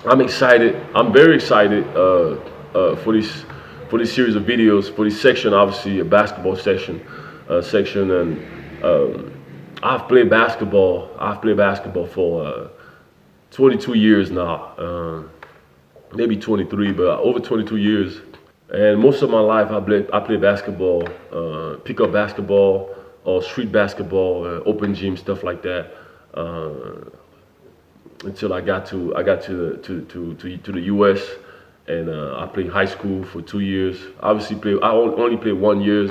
I'm excited. I'm very excited for this series of videos, for this section, obviously a basketball section, and I've played basketball for 22 years now, maybe 23, but over 22 years. And most of my life, I played basketball, pickup basketball, or street basketball, open gym stuff like that. Uh, until I got to the U.S. and I played high school for 2 years. Obviously, only played 1 year.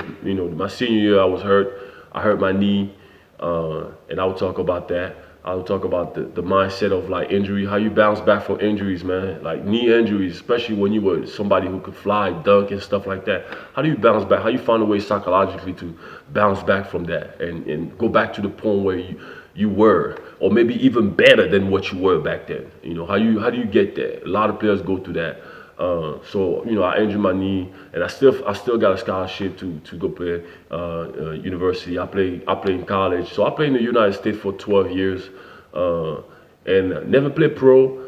My senior year I was hurt. I hurt my knee, and I will talk about that. I will talk about the mindset of like injury, how you bounce back from injuries, man. Like knee injuries, especially when you were somebody who could fly, dunk, and stuff like that. How do you bounce back? How you find a way psychologically to bounce back from that and go back to the point where you were, or maybe even better than what you were back then. How do you get there? A lot of players go through that. So I injured my knee, and I still got a scholarship to go play university. I play in college, so I played in the United States for 12 years, and never played pro.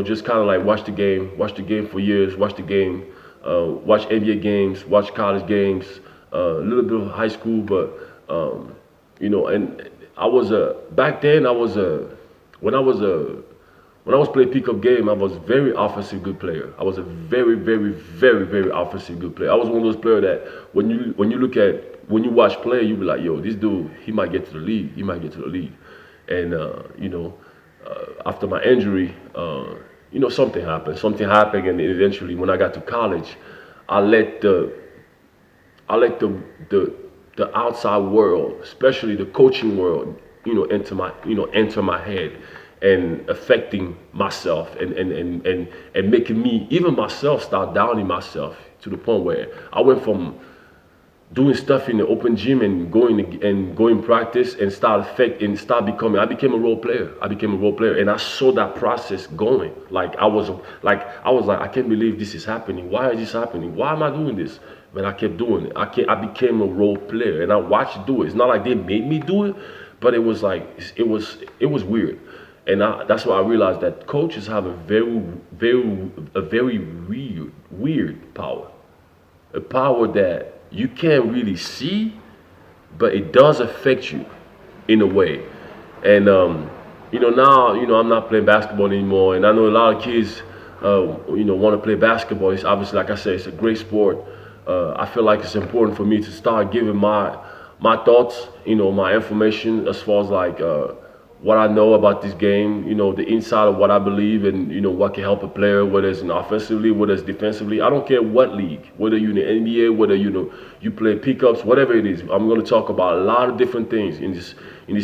Just kind of like watch the game for years, watch the game, watch NBA games, watch college games, a little bit of high school, but and I was a back then. I was a when I was a when I was playing pickup game, I was very offensive good player. I was a very, very, very, very offensive good player. I was one of those players that when you watch play, you be like, yo, this dude, he might get to the league. He might get to the league. And after my injury, something happened. Something happened, and eventually, when I got to college, I let the I let the outside world, especially the coaching world, enter my head and affecting myself and making me even myself start doubting myself to the point where I went from doing stuff in the open gym and going practice and start becoming. I became a role player. And I saw that process going. Like I was like I can't believe this is happening. Why is this happening? Why am I doing this? But I kept doing it. I became a role player, and I watched it do it. It's not like they made me do it, but it was like it was weird. And that's why I realized that coaches have a very weird power, a power that you can't really see, but it does affect you in a way. And now I'm not playing basketball anymore, and I know a lot of kids want to play basketball. It's obviously, like I said, it's a great sport. I feel like it's important for me to start giving my thoughts, my information as far as like what I know about this game, the inside of what I believe, and what can help a player, whether it's offensively, whether it's defensively. I don't care what league, whether you're in the NBA, whether you play pickups, whatever it is. I'm going to talk about a lot of different things in this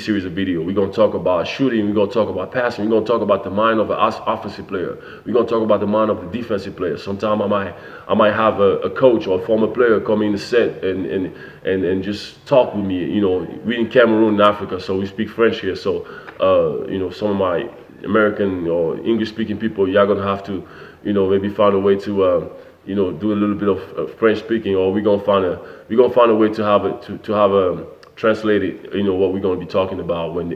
series of video. We're going to talk about shooting. We're going to talk about passing. We're going to talk about the mind of an offensive player. We're going to talk about the mind of the defensive player. Sometimes I might have a coach or a former player come in the set and just talk with me. We're in Cameroon in Africa, so we speak French here. So some of my American or English speaking people, y'all gonna have to, maybe find a way to, do a little bit of French speaking, or we're gonna find a way to have it to have translated, what we're gonna be talking about when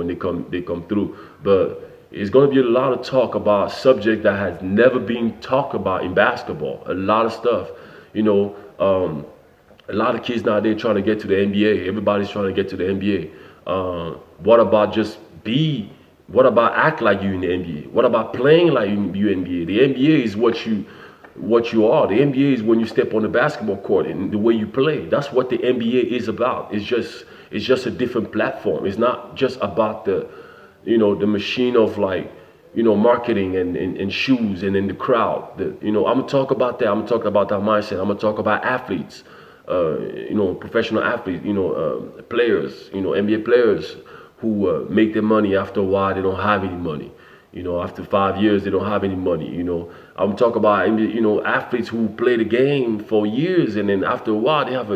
they come through. But it's gonna be a lot of talk about a subject that has never been talked about in basketball. A lot of stuff, a lot of kids nowadays trying to get to the NBA. Everybody's trying to get to the NBA. What about just be? What about act like you in the NBA? What about playing like you in the NBA? The NBA is what you are. The NBA is when you step on the basketball court and the way you play. That's what the NBA is about. It's just a different platform. It's not just about the machine of like marketing and shoes and in the crowd. I'm gonna talk about that. I'm gonna talk about that mindset. I'm gonna talk about athletes, professional athletes, players, NBA players who make their money after a while. They don't have any money. After 5 years, they don't have any money. I'm talking about athletes who play the game for years, and then after a while, they have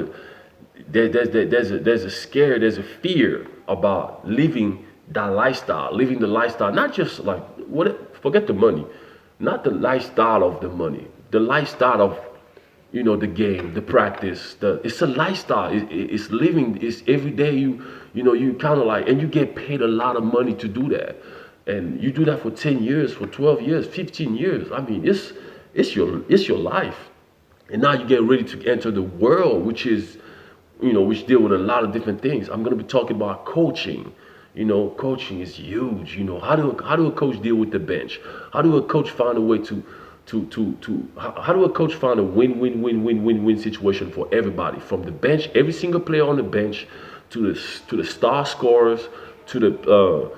there's a scare, there's a fear about living the lifestyle, not just like forget the money, not the lifestyle of the money, the lifestyle of the game, the practice, it's a lifestyle. It's living. It's every day. You kind of like, and you get paid a lot of money to do that. And you do that for 10 years, for 12 years, 15 years. I mean, it's your life. And now you get ready to enter the world, which is, which deal with a lot of different things. I'm going to be talking about coaching. Coaching is huge. How do a coach deal with the bench? How do a coach find a way how do a coach find a win situation for everybody, from the bench, every single player on the bench, to the star scorers, to the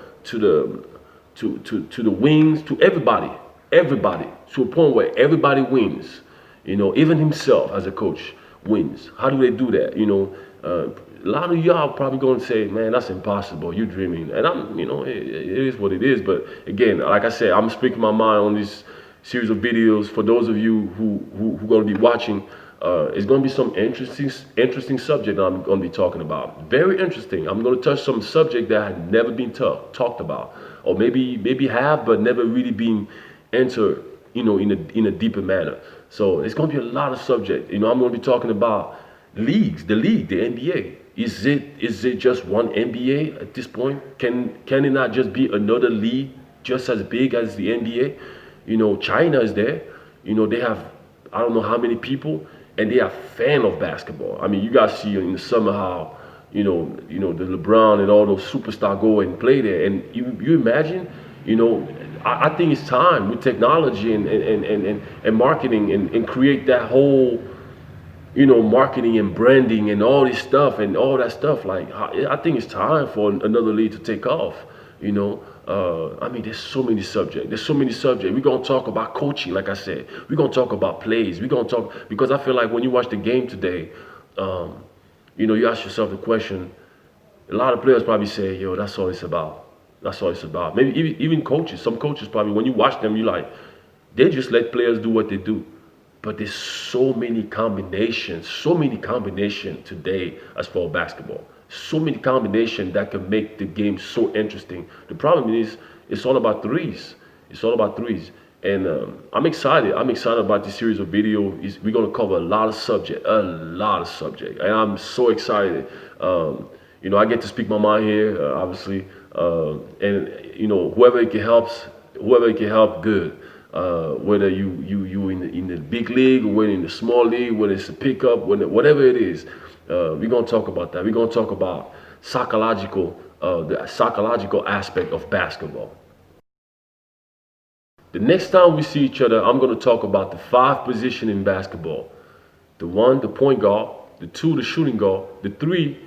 wings, to everybody, to a point where everybody wins. Even himself as a coach wins. How do they do that? A lot of y'all probably going to say, "Man, that's impossible. You're dreaming." And it is what it is. But again, like I said, I'm speaking my mind on this series of videos. For those of you who going to be watching, it's going to be some interesting subject that I'm going to be talking about. Very interesting. I'm going to touch some subject that had never been talked about, or maybe have, but never really been entered, in a deeper manner. So it's going to be a lot of subject. I'm going to be talking about the NBA. Is it just one NBA at this point? Can it not just be another league just as big as the NBA? China is there. They have, I don't know how many people, and they are fan of basketball. I mean, you guys see in the summer how the LeBron and all those superstars go and play there, and you imagine, I think it's time with technology and marketing and create that whole, marketing and branding and all this stuff and all that stuff. Like, I think it's time for another league to take off. I mean, there's so many subjects. We're gonna talk about coaching, like I said. We're gonna talk about plays. We're gonna talk, because I feel like when you watch the game today, you ask yourself the question. A lot of players probably say, "Yo, that's all it's about. That's all it's about." Maybe even coaches. Some coaches probably, when you watch them, you like, they just let players do what they do. But there's so many combinations today as far as basketball. So many combinations that can make the game so interesting. The problem is, it's all about threes. It's all about threes. And I'm excited. I'm excited about this series of videos. We're going to cover a lot of subject. And I'm so excited. I get to speak my mind here, obviously. And, whoever it can help, good. Whether you in the big league, or whether in the small league, whether it's a pickup, whatever it is, we're gonna talk about that. We're gonna talk about the psychological aspect of basketball. The next time we see each other, I'm gonna talk about the 5 positions in basketball: the 1, the point guard; the 2, the shooting guard; the 3,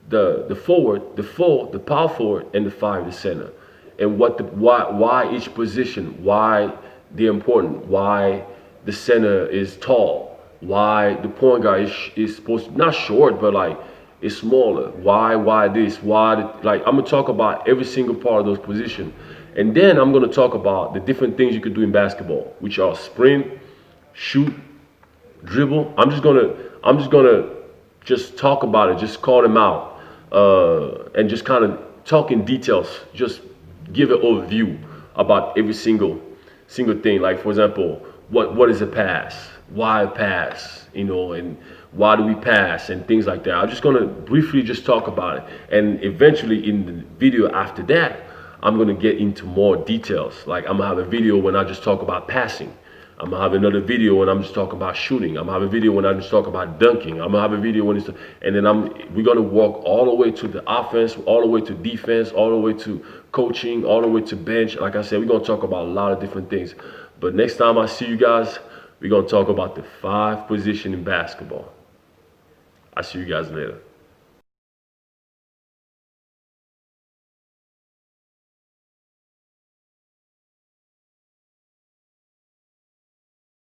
the forward; the 4, the power forward; and the 5, the center. And why each position, why they're important, why the center is tall, why the point guard is supposed to, not short, but like it's smaller, why this, like I'm gonna talk about every single part of those positions. And then I'm gonna talk about the different things you could do in basketball, which are sprint, shoot, dribble. I'm just gonna talk about it, just call them out, and just kind of talk in details, just give an overview about every single thing. Like, for example, what is a pass? Why a pass? And why do we pass, and things like that. I'm just gonna briefly just talk about it, and eventually in the video after that, I'm gonna get into more details. Like, I'm gonna have a video when I just talk about passing. I'm gonna have another video when I'm just talking about shooting. I'm gonna have a video when I just talk about dunking. I'm gonna have a video when and then we're gonna walk all the way to the offense, all the way to defense, all the way to coaching, all the way to bench. Like I said, we're gonna talk about a lot of different things. But next time I see you guys, we're gonna talk about the 5 positions in basketball. I'll see you guys later.